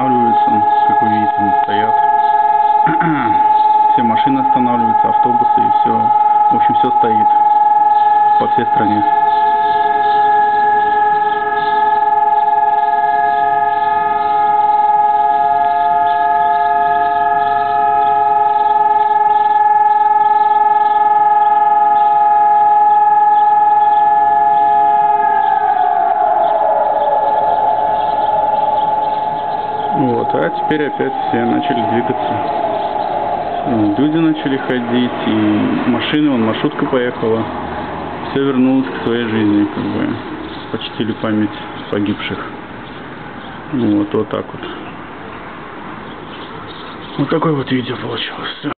останавливаются, как вы видите, они стоят. Все машины останавливаются, автобусы и все. В общем, все стоит по всей стране. Вот, а теперь опять все начали двигаться. Люди начали ходить, и машины, маршрутка поехала. Все вернулось к своей жизни, как бы почтили память погибших. Вот так вот. Вот такое вот видео получилось.